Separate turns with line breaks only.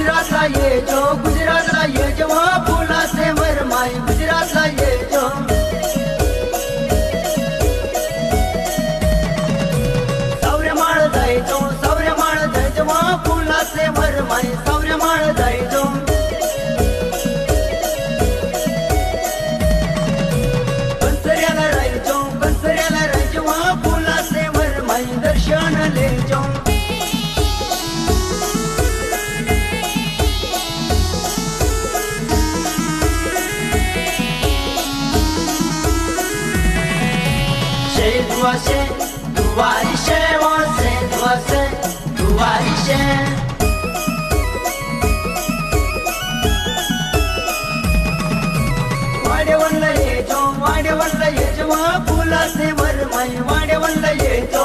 गुजरातला ये जो गुजरातला ये जेव्हा फुलाचे वरमाई गुजरातला ये जो सौर्यमाळ जायचो सौर्यमाळ जायचो जेव्हा फुलाचे वरमाई सौर्यमाळ जायचो कंसऱ्याला राहायचो जेव्हा फुलाचे वरमाई दर्शन लेचो Duaşe, duvarişe, vase, duaşe, duvarişe. वाड्यावरला ये जो वाड्यावरला ये जेव्हा फुलाचे वरमाई वाड्यावरला ये जो